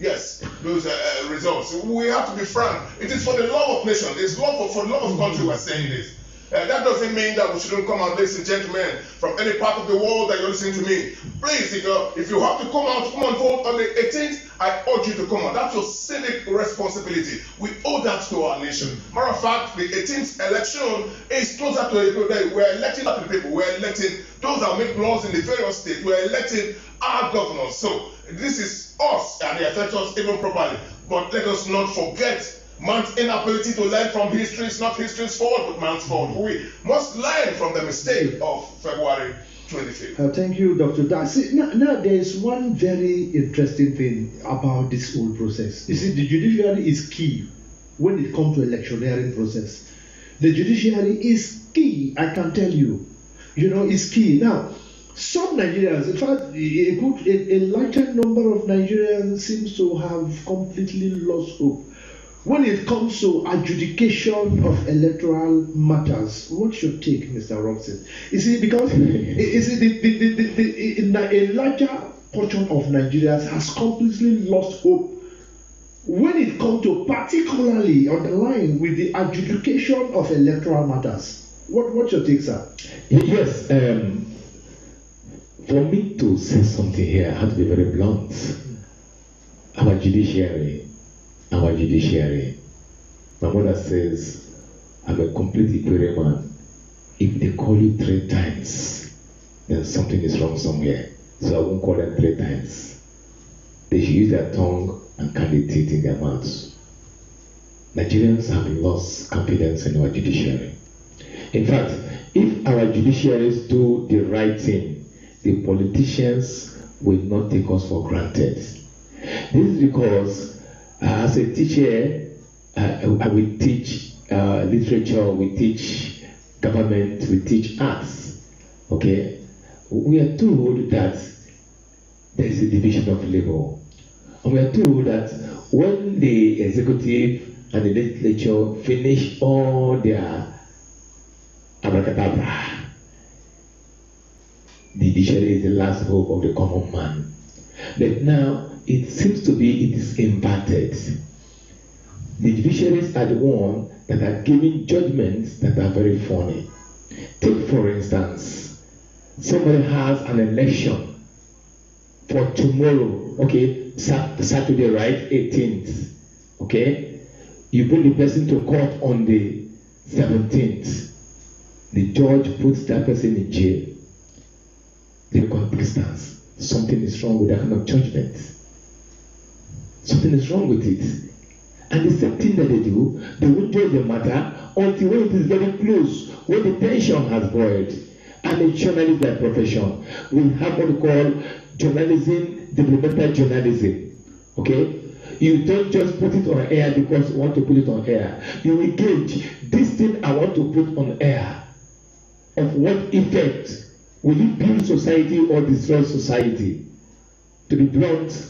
yes, those results. We have to be frank. It is for the love of nation. It's love for the love of country we're saying this. That doesn't mean that we shouldn't come out, ladies and gentlemen, from any part of the world that you're listening to me. Please, if you have to come out, come and vote on the 18th, I urge you to come out. That's your civic responsibility. We owe that to our nation. Matter of fact, the 18th election is closer to the people. We're electing not the people. We're electing those that make laws in the various states. We're electing our governors. So this is us, and they affect us even properly. But let us not forget man's inability to learn from history is not history's fault, but man's fault. We must learn from the mistake of February 25th. Thank you, Dr. Darcy. Now, there is one very interesting thing about this whole process. You see, the judiciary is key when it comes to electioneering process. The judiciary is key, I can tell you. It's key. Now, some Nigerians, in fact, a larger number of Nigerians seems to have completely lost hope when it comes to adjudication of electoral matters. What's your take, Mr. Robson? You see, because a larger portion of Nigerians has completely lost hope when it comes to particularly on the line with the adjudication of electoral matters. What's your take, sir? Yes, for me to say something here, I have to be very blunt. Our judiciary, my mother says, I'm a complete equerry man. If they call you 3 times, then something is wrong somewhere. So I won't call them 3 times. They should use their tongue and count the teeth in their mouths. Nigerians have lost confidence in our judiciary. In fact, if our judiciaries do the right thing, the politicians will not take us for granted. This is because as a teacher, I will teach literature, we teach government, we teach arts. Okay? We are told that there is a division of labor. And we are told that when the executive and the legislature finish all their abracadabra, the judiciary is the last hope of the common man. But now, it seems to be it is inverted. The judiciaries are the ones that are giving judgments that are very funny. Take, for instance, somebody has an election for tomorrow, okay, Saturday, right, 18th, okay? You bring the person to court on the 17th. The judge puts that person in jail. The contestants, something is wrong with that kind of judgment. Something is wrong with it. And the same thing that they do, they won't judge the matter until when it is very close, when the tension has boiled. And a journalist by profession, we have what we call journalism, developmental journalism. Okay? You don't just put it on air because you want to put it on air. You will gauge this thing I want to put on air. Of what effect will it build society or destroy society? To be blunt,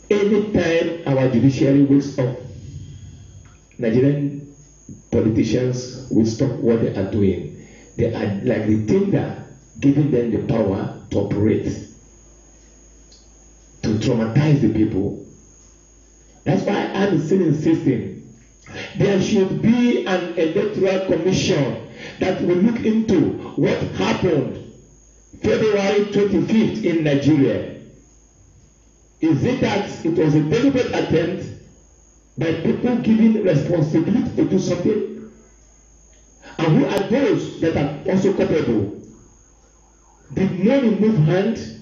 anytime our judiciary wakes up, Nigerian politicians will stop what they are doing. They are like the tender, giving them the power to operate, to traumatize the people. That's why I'm still insisting there should be an electoral commission that will look into what happened February 25th in Nigeria. Is it that it was a deliberate attempt by people giving responsibility to do something? And who are those that are also culpable? Did money move hand?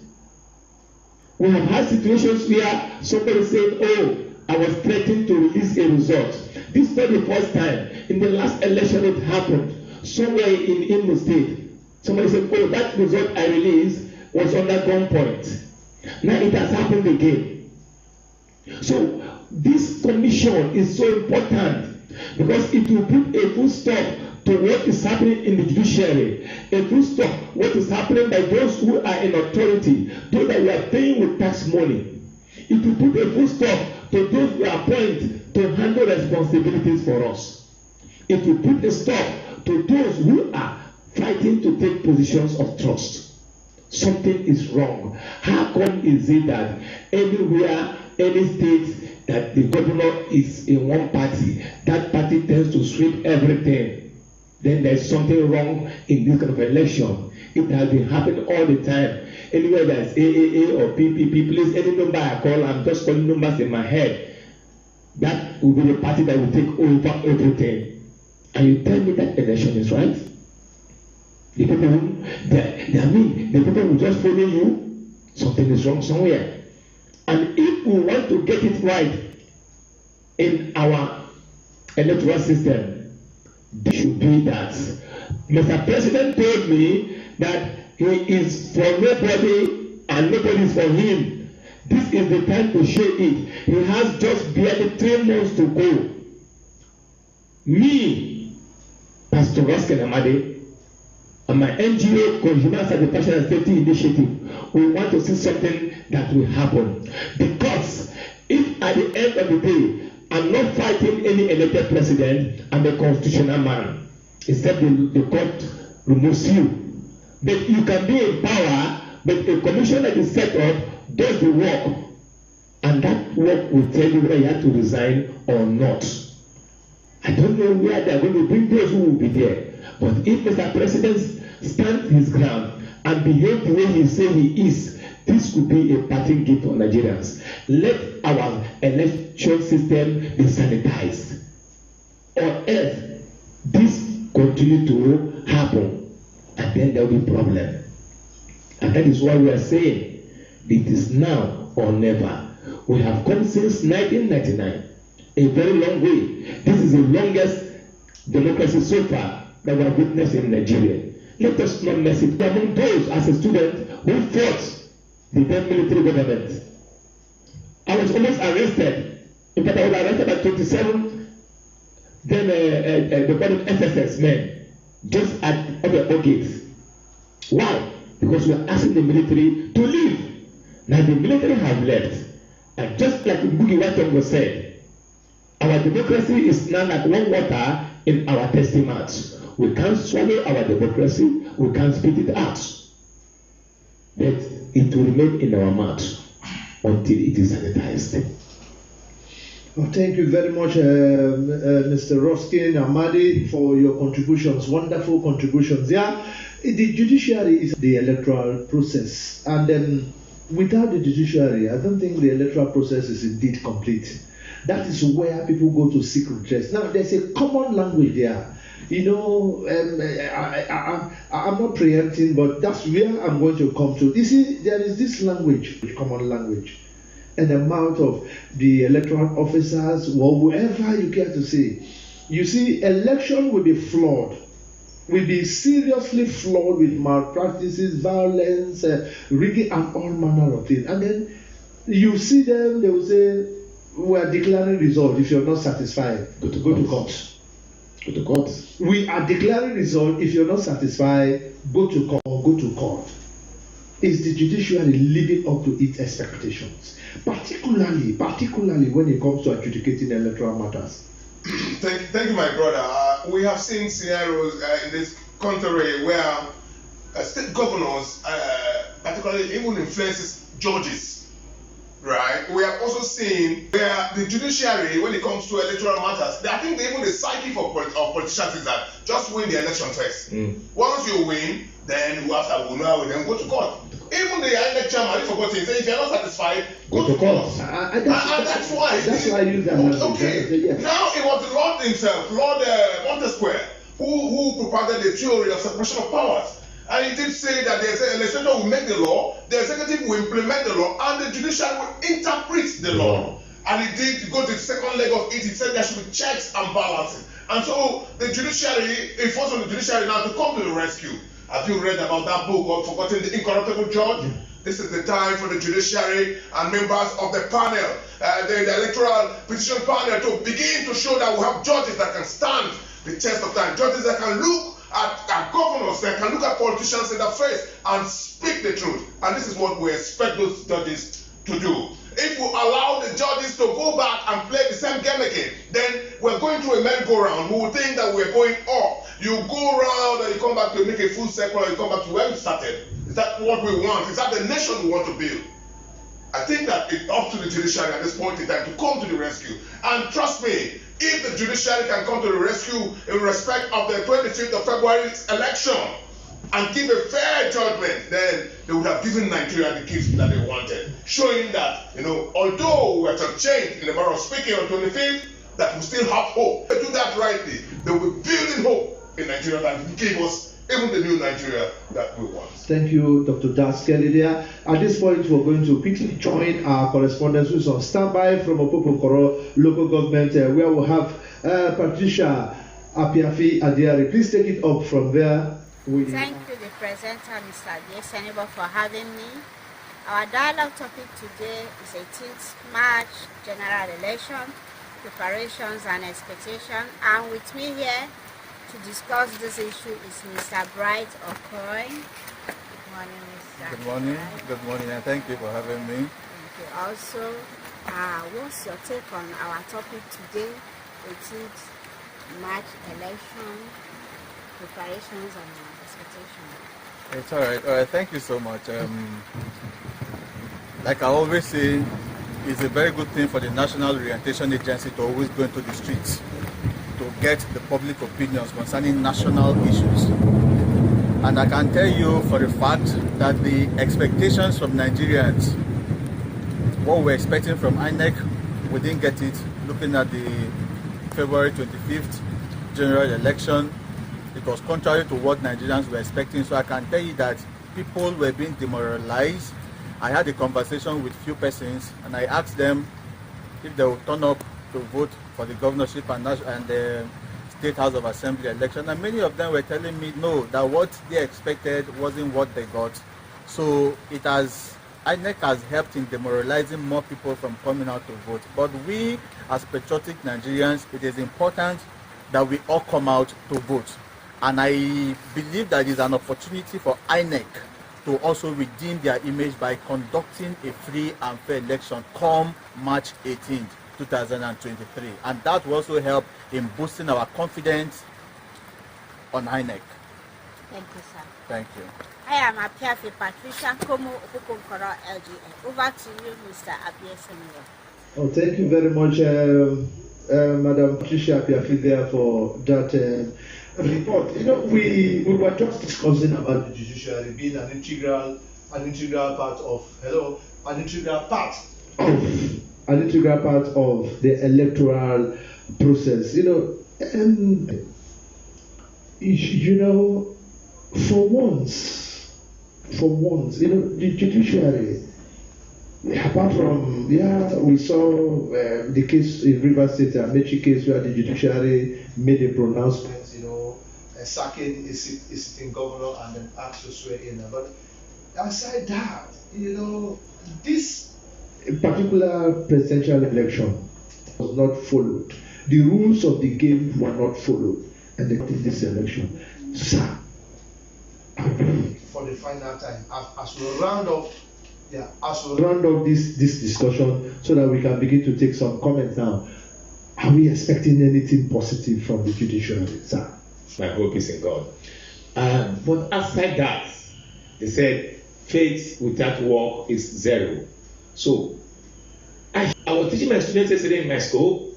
We have had situations where somebody said, oh, I was threatened to release a result. This is not the first time. In the last election it happened. Somewhere in Imo State, somebody said, oh, that result I released was under gunpoint. Now it has happened again. So this commission is so important because it will put a full stop to what is happening in the judiciary, a full stop what is happening by those who are in authority, those that we are paying with tax money. It will put a full stop to those we appoint to handle responsibilities for us. It will put a stop to those who are fighting to take positions of trust. Something is wrong. How come is it that everywhere any state that the governor is in one party, that party tends to sweep everything. Then there's something wrong in this kind of election. It has been happening all the time. Anywhere there's AAA or PPP, please, any number I call, I'm just calling numbers in my head. That will be the party that will take over everything. And you tell me that election is right? The people who, the people will just follow you. Something is wrong somewhere. And if we want to get it right in our electoral system, it should be that Mr. President told me that he is for nobody and nobody is for him. This is the time to show it. He has just barely 3 months to go. Me, Pastor RUSKIN AMADI, and my NGO, Consumer Satisfaction and Safety Initiative, we want to see something that will happen. Because if at the end of the day, I'm not fighting any elected president, I'm a constitutional man. Except the court removes you. But you can be in power, but a commission that is set up does the work. And that work will tell you whether you have to resign or not. I don't know where they are going to bring those who will be there. But if Mr. President stands his ground and behaves the way he says he is, this could be a parting gift for Nigerians. Let our election system be sanitized. Or else, this continue to happen. And then there will be problem. And that is why we are saying, it is now or never. We have come since 1999. A very long way. This is the longest democracy so far that we have witnessed in Nigeria. Let us not mess it. Among those, as a student, who fought the then military government, I was almost arrested. In fact, I was arrested by 27 then the bottom SSS men just at the gates. Why? Because we are asking the military to leave. Now the military have left. And just like Boogie Watongo said, our democracy is now like one water in our tasty mouths. We can't swallow our democracy, we can't spit it out. But it will remain in our mouth until it is sanitized. Well, thank you very much, Mr. RUSKIN AMADI, for your contributions, wonderful contributions. Yeah, the judiciary is the electoral process, and without the judiciary, I don't think the electoral process is indeed complete. That is where people go to seek redress. Now, there's a common language there. You know, I'm not preempting, but that's where I'm going to come to. You see, there is this language, common language, and the mouth of the electoral officers, or whoever you care to say. You see, election will be flawed, will be seriously flawed with malpractices, violence, rigging, and all manner of things. And then you see them, they will say, we are declaring result. If you're not satisfied, go to court. Go to court. We are declaring result. If you're not satisfied, go to court. Is the judiciary living up to its expectations? Particularly when it comes to adjudicating electoral matters. Thank you, my brother. We have seen scenarios in this country where state governors, particularly even influences judges. Right. We have also seen where the judiciary, when it comes to electoral matters, I think even the psyche of politicians is that just win the election first. Once you win, then we then go to court. Even the INEC chairman, if you're not satisfied, go to court. And that's why. That's why I use that. Okay. Yes. Now it was the Lord himself, Lord Montesquieu, who propounded the theory of separation of powers. And he did say that the legislature will make the law, the executive will implement the law, and the judiciary will interpret the law. And he did go to the second leg of it. He said there should be checks and balances. And so the judiciary, it falls on the judiciary now to come to the rescue. Have you read about that book of Forgotten the Incorruptible Judge? This is the time for the judiciary and members of the panel, the electoral petition panel, to begin to show that we have judges that can stand the test of time, judges that can look at governors, that can look at politicians in the face and speak the truth. And this is what we expect those judges to do. If we allow the judges to go back and play the same game again, then we're going through a merry-go-round. We will think that we're going up. You go round and you come back to make a full circle, and you come back to where we started. Is that what we want? Is that the nation we want to build? I think that it's up to the judiciary at this point in time to come to the rescue. And trust me, if the judiciary can come to the rescue in respect of the 25th of February's election and give a fair judgment, then they would have given Nigeria the gifts that they wanted, showing that, although we are to change in the matter of speaking on 25th, that we still have hope. If they do that rightly, they will be building hope in Nigeria that give us even the new Nigeria that we want. Thank you, Dr. Daskeli there. At this point, we're going to quickly join our correspondents who's on standby from Opopokoro local government, where we'll have Patricia Apiafi Adiari. Please take it up from there. Thank you, the presenter, Mr. Adesenibo, for having me. Our dialogue topic today is 18th March general election, preparations and expectation. And with me here to discuss this issue is Mr. Bright Okoy. Good morning, Mr. Good morning. Bright. Good morning, and thank you for having me. Thank you. Also, what's your take on our topic today, 18th March election, preparations and expectations? It's all right. All right. Thank you so much. Like I always say, it's a very good thing for the National Orientation Agency to always go into the streets to get the public opinions concerning national issues. And I can tell you for a fact that the expectations from Nigerians, what we're expecting from INEC, we didn't get it. Looking at the February 25th general election, it was contrary to what Nigerians were expecting. So I can tell you that people were being demoralized. I had a conversation with few persons and I asked them if they would turn up to vote for the governorship and the State House of Assembly election, and many of them were telling me no, that what they expected wasn't what they got. So INEC has helped in demoralizing more people from coming out to vote. But we as patriotic Nigerians, it is important that we all come out to vote. And I believe that is an opportunity for INEC to also redeem their image by conducting a free and fair election come March 18th. 2023, and that will also help in boosting our confidence on INEC. Thank you, sir. Thank you. I am Apiafi Patricia Komo Opopokoro LGA. Over to you, Mr. Adesenibo. Oh, thank you very much, Madam Patricia Apiafi, there for that report. We were just discussing about the judiciary being an integral part of the electoral process. For once, the judiciary, apart from, we saw the case in Rivers State, the Amechi case, where the judiciary made a pronouncement, sacking a sitting governor and then asked to swear in. But aside that, this particular presidential election was not followed. The rules of the game were not followed, and they did this election. Sir, for the final time, as we round up this discussion, so that we can begin to take some comments now. Are we expecting anything positive from the judiciary, sir? My hope is in God. But aside that, they said faith without work is zero. So, I was teaching my students yesterday in my school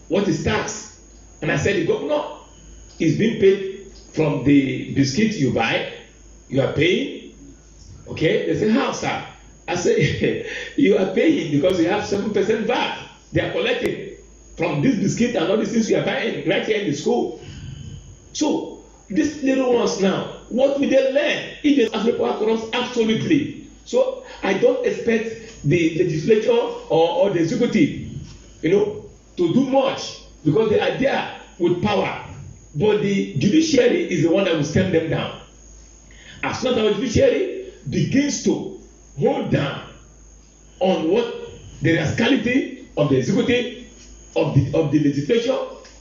what is tax. And I said, the governor is being paid from the biscuit you buy, you are paying. Okay? They say, how, sir? I say, you are paying because you have 7% VAT. They are collecting from this biscuit and all these things you are buying right here in the school. So, these little ones now, what will they learn if they have people across? Absolutely. So, I don't expect the legislature or the executive, to do much because they are there with power. But the judiciary is the one that will stand them down. As soon as our judiciary begins to hold down on what the rascality of the executive, of the legislature,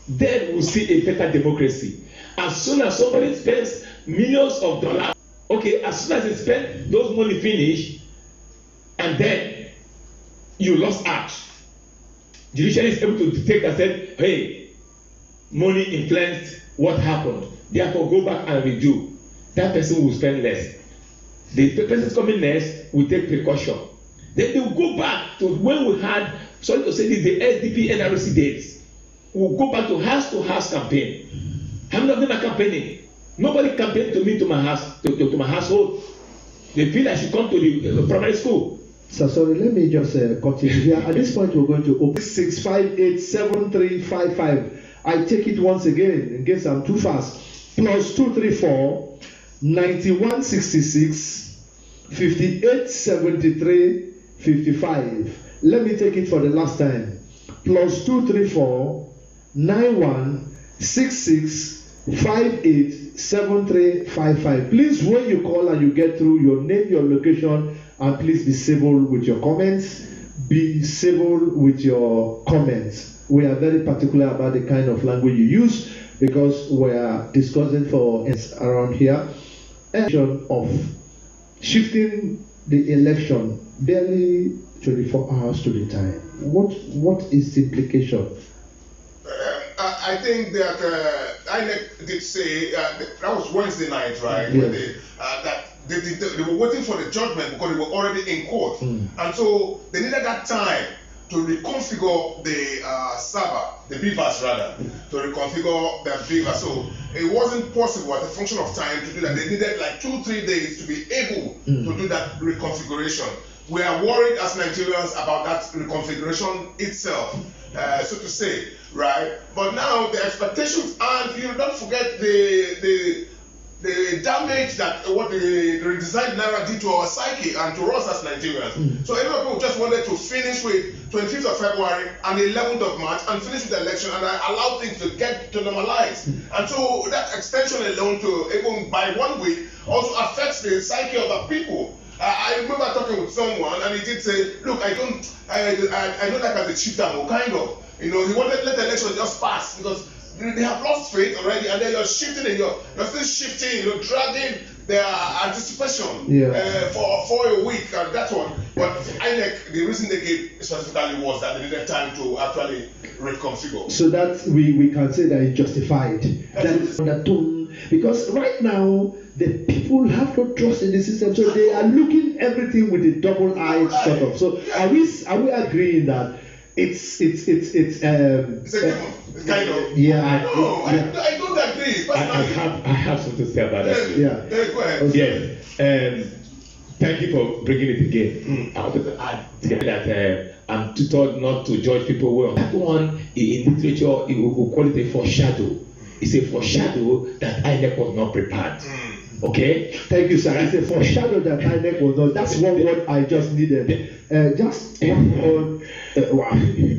then we'll see a better democracy. As soon as somebody spends millions of dollars, okay, as soon as they spend those money finish, and then you lost out. Judiciary is able to detect and say, hey, money influenced what happened. Therefore, go back and redo. That person will spend less. The person coming next will take precaution. Then they will go back to when we had, sorry to say this, the SDP NRC days. We'll go back to house campaign. How many of them are campaigning? Nobody campaigned to me, to my house, to my household. They feel I should come to the primary school. So sorry, let me just continue here. At this point, we're going to open 6587355. I take it once again in case I'm too fast. Plus 234 9166 5873 55. Let me take it for the last time. Plus 234 9166 587355. Please, when you call and you get through, your name, your location, and please be civil with your comments. Be civil with your comments. We are very particular about the kind of language you use because we are discussing for around here. Of shifting the election barely 24 hours to the time. What is the implication? I think that INEC did say that was Wednesday night, right? Yes. That they were waiting for the judgment because they were already in court, and so they needed that time to reconfigure the server, the beavers rather, to reconfigure the beaver. So it wasn't possible as a function of time to do that. They needed like 2-3 days to be able to do that reconfiguration. We are worried as Nigerians about that reconfiguration itself, so to say, right? But now the expectations, and you don't forget the damage that what the redesigned Naira did to our psyche and to us as Nigerians. So a lot of people just wanted to finish with 25th of February and 11th of March and finish with the election and allow things to get to normalize. And so that extension alone to even by 1 week also affects the psyche of the people. I remember talking with someone and he did say, look, I don't like as a chieftain, kind of. You know, he wanted to let the election just pass because they have lost faith already, and then you're shifting and you're still shifting, you're dragging their anticipation for a week, and that's what. But INEC, the reason they gave specifically was that they needed time to actually reconfigure. So that we can say that it's justified. That is the tone, because right now the people have no trust in the system, so they are looking everything with a double-eyed sort of. So are we agreeing that? It's a kind of. Yeah. I don't agree. I have something to say about that. Yeah. Go ahead. Yes. Thank you for bringing it again. I wanted to add that I'm tutored not to judge people well. That one in literature, we call it a foreshadow. It's a foreshadow that INEC was not prepared. Okay? Thank you, sir. It's a foreshadow that INEC was not. That's one word I just needed. Just one word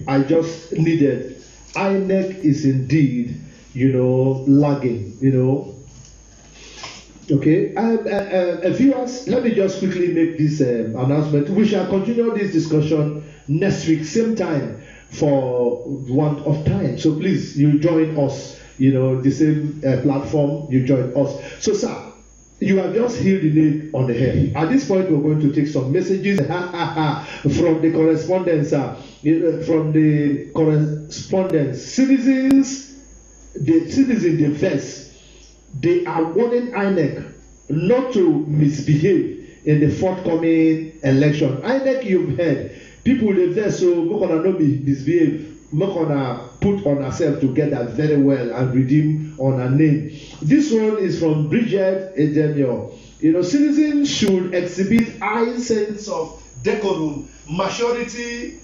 I just needed. INEC is indeed, lagging, Okay, viewers, let me just quickly make this announcement. We shall continue this discussion next week, same time, for want of time. So please, you join us, the same platform, you join us. So, sir, you have just hit the nail on the head. At this point, we're going to take some messages from the correspondence. Citizens, the first, they are warning INEC not to misbehave in the forthcoming election. INEC, you've heard, people live there, so we're going to not misbehave. We're going to put on ourselves together very well and redeem on our name. This one is from Bridget Edemio. Citizens should exhibit high sense of decorum, maturity,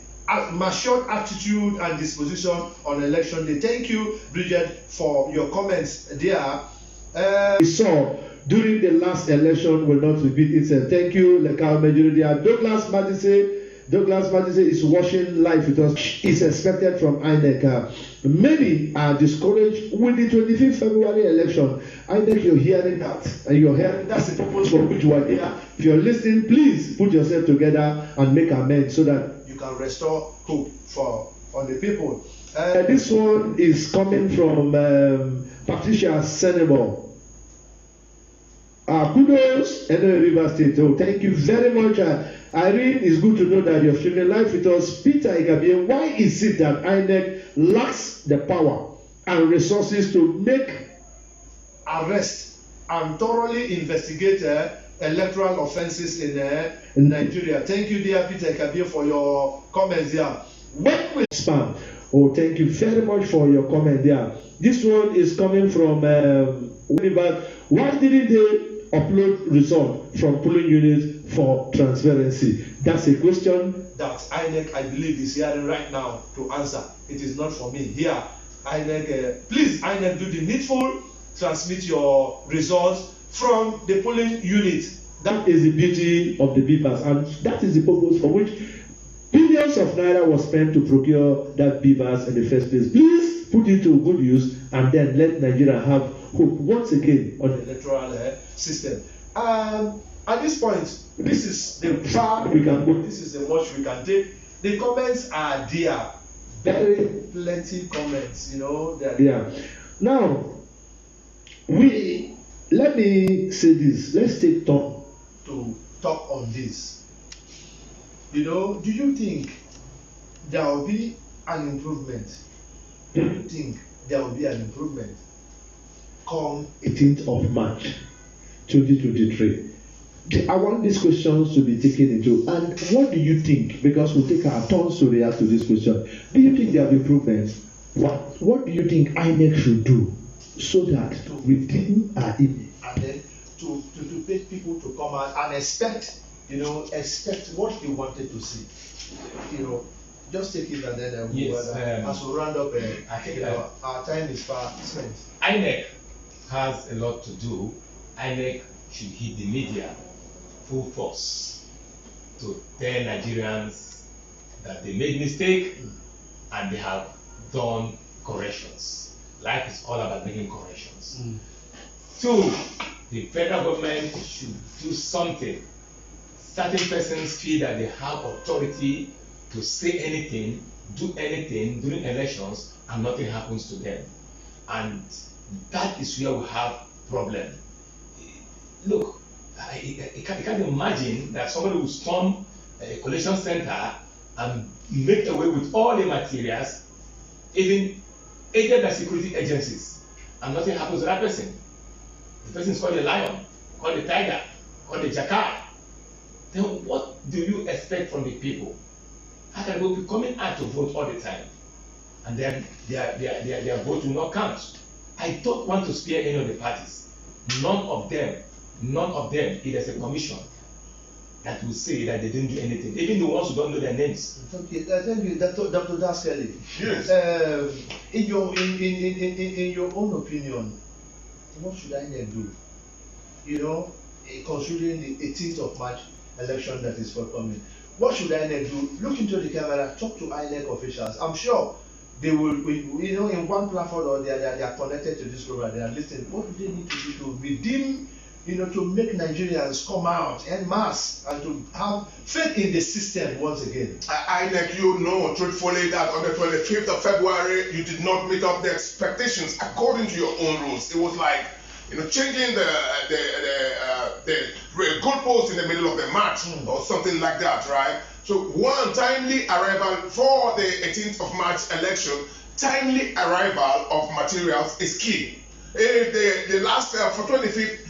matured attitude and disposition on election day. Thank you, Bridget, for your comments there. We saw during the last election will not repeat itself. Thank you, Lekal Majority. Douglas Matisse is watching live with us. It's expected from INEC. Many are discouraged with the 25th February election. INEC, you're hearing that. And you're hearing that's the purpose for which you are here. If you're listening, please put yourself together and make amends so that you can restore hope on the people. This one is coming from Patricia Senebo. Kudos, NOA River State. Oh, thank you very much. Irene, it's good to know that you're streaming live with us. Peter Igabie, why is it that INEC lacks the power and resources to make arrests and thoroughly investigate electoral offenses in Nigeria. Thank you, dear Peter Kabir, for your comments here. When we spam, oh, thank you very much for your comment there. This one is coming from Oliver. Why didn't they upload result from polling units for transparency? That's a question that INEC, I believe, is hearing right now to answer. It is not for me. Here, INEC, please, INEC, do the needful, transmit your results from the polling unit. That is the beauty of the beavers, and that is the purpose for which billions of naira was spent to procure that beavers in the first place. Please put it to good use and then let Nigeria have hope once again on the electoral system. At this point, this is the far we can go, this is the much we can take. The comments are there. Very plenty comments, you know, they're there. Now, let me say this. Let's take time to talk on this. You know, do you think there will be an improvement? Do you think there will be an improvement come 18th of March 2023? I want these questions to be taken into, and what do you think? Because we'll take our turns to react to this question. Do you think there will be improvements? What do you think INEC should do so that to redeem our image and then to make people to come out and expect what they wanted to see? You know, just take it and then yes, as we round up, I think our time is far spent. INEC has a lot to do. INEC should hit the media full force to tell Nigerians that they made mistake and they have done corrections. Life is all about making corrections. Two, the federal government should do something. Certain persons feel that they have authority to say anything, do anything during elections, and nothing happens to them. And that is where we have problem. Look, I can't imagine that somebody will storm a collection center and make away with all the materials, even aided by security agencies, and nothing happens to that person. The person is called a lion, called a tiger, called a jackal. Then what do you expect from the people? How can they be coming out to vote all the time, and then their vote will not count? I don't want to spare any of the parties. None of them, it is a commission that will say that they didn't do anything. Even the ones who don't know their names. Okay, thank you, Dr. Daskali. Yes. In your own opinion, what should INEC do? You know, considering the 18th of March election that is forthcoming, what should INEC do? Look into the camera, talk to INEC officials. I'm sure they will, you know, in one platform or the other, they are connected to this program. They are listening. What do they need to do to redeem, you know, to make Nigerians come out en masse and to have faith in the system once again? INEC, you know truthfully that on the 25th of February, you did not meet up the expectations according to your own rules. It was like, you know, changing the goalpost in the middle of the match or something like that, right? So one, timely arrival for the 18th of March election, timely arrival of materials is key. If the last, for 25th,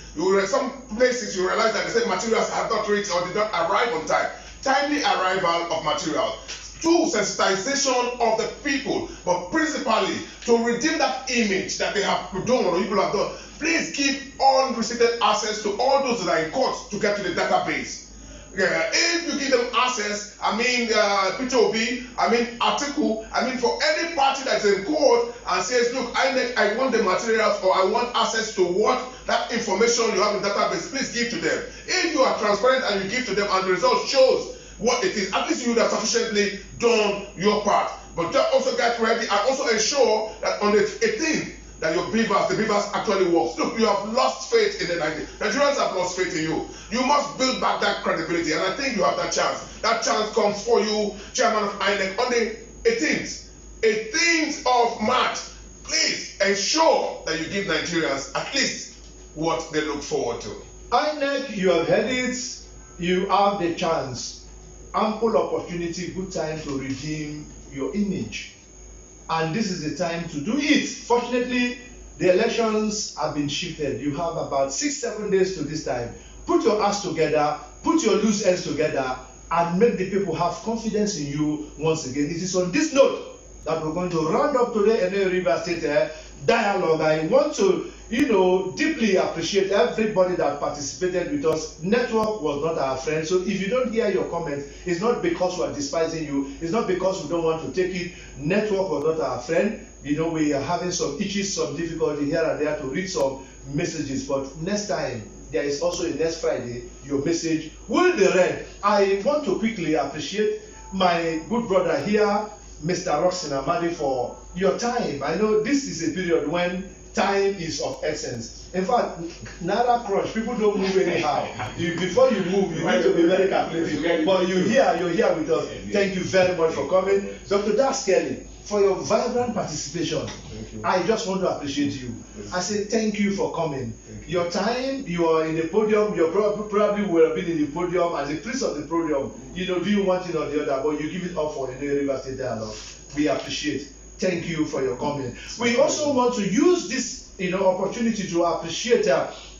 some places you realize that they said materials have not reached or did not arrive on time. Timely arrival of materials. Two, sensitization of the people, but principally to redeem that image that they have done or people have done. Please give unrestricted access to all those that are in court to get to the database. If you give them access, Peter Obi, article, for any party that's in court and says, look, I want the materials or I want access to what that information you have in the database, please give to them. If you are transparent and you give to them and the result shows what it is, at least you would have sufficiently done your part. But just also get ready and also ensure that on the 18th, that the beavers actually works. Look, you have lost faith in the Nigerians have lost faith in you. You must build back that credibility, and I think you have that chance. That chance comes for you, Chairman of INEC, on the 18th of March. Please ensure that you give Nigerians at least what they look forward to. INEC, you have heard it. You have the chance, ample opportunity, good time to redeem your image. And this is the time to do it. Fortunately, the elections have been shifted. You have about 6-7 days to this time. put your acts together, put your loose ends together, and make the people have confidence in you once again. It is on this note that we're going to round up today NOA River State dialogue. I want to, deeply appreciate everybody that participated with us. Network was not our friend, so if you don't hear your comments, it's not because we are despising you, it's not because we don't want to take it. Network was not our friend. We are having some issues, some difficulty here and there to read some messages, but next time, there is also a next Friday, your message will be read. I want to quickly appreciate my good brother here, Mr. RUSKIN AMADI, for your time. I know this is a period when time is of essence. In fact, Naira crunch, people don't move anyhow. Before you move, you need to be very calculated. But you're here with us. Thank you very much for coming. Dr. Das Kelly, for your vibrant participation. I just want to appreciate you. I say thank you for coming. Your time, you are in the podium, you probably would have been in the podium as a priest of the podium. Do one thing or the other, but you give it up for the NOA River State Dialogue. We appreciate. Thank you for your comment. We also want to use this opportunity to appreciate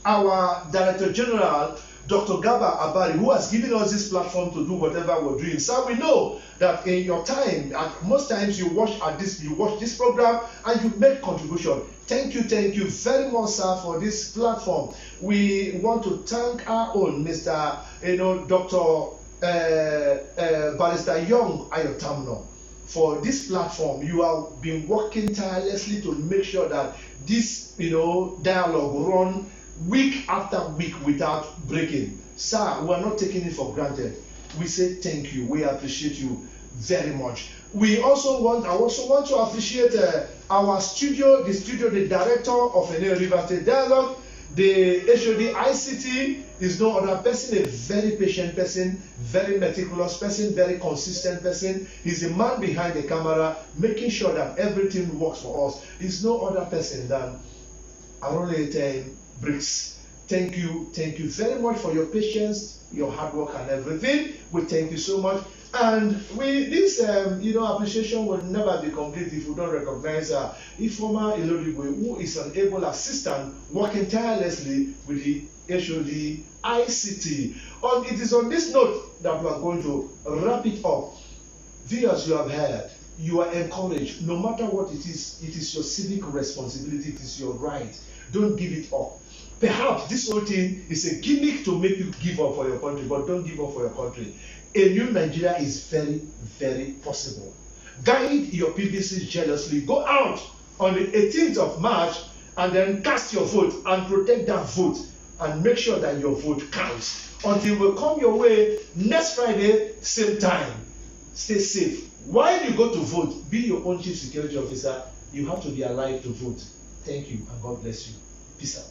our Director General, Dr. Gaba Abari, who has given us this platform to do whatever we're doing. So we know that in your time, and most times you watch this program and you make contribution. Thank you very much, sir, for this platform. We want to thank our own Mr. Dr. Barrister Young Ayotamno for this platform. You have been working tirelessly to make sure that this dialogue run week after week without breaking. Sir, we are not taking it for granted. We say thank you. We appreciate you very much. I also want to appreciate our studio, the director of NOA River State Dialogue, the HOD ICT is no other person, a very patient person, very meticulous person, very consistent person. He's the man behind the camera, making sure that everything works for us. He's no other person than Arole Bricks. Thank you very much for your patience, your hard work and everything. We thank you so much. And this appreciation will never be complete if we don't recognize Ifoma Ilodigwe, who is an able assistant working tirelessly with the HOD ICT. It is on this note that we are going to wrap it up. Viewers, you have heard, you are encouraged. No matter what it is your civic responsibility, it is your right. Don't give it up. Perhaps this whole thing is a gimmick to make you give up for your country, but don't give up for your country. A new Nigeria is very, very possible. Guide your PVCs jealously. Go out on the 18th of March and then cast your vote and protect that vote and make sure that your vote counts. Until we come your way next Friday, same time. Stay safe. While you go to vote, be your own chief security officer. You have to be alive to vote. Thank you and God bless you. Peace out.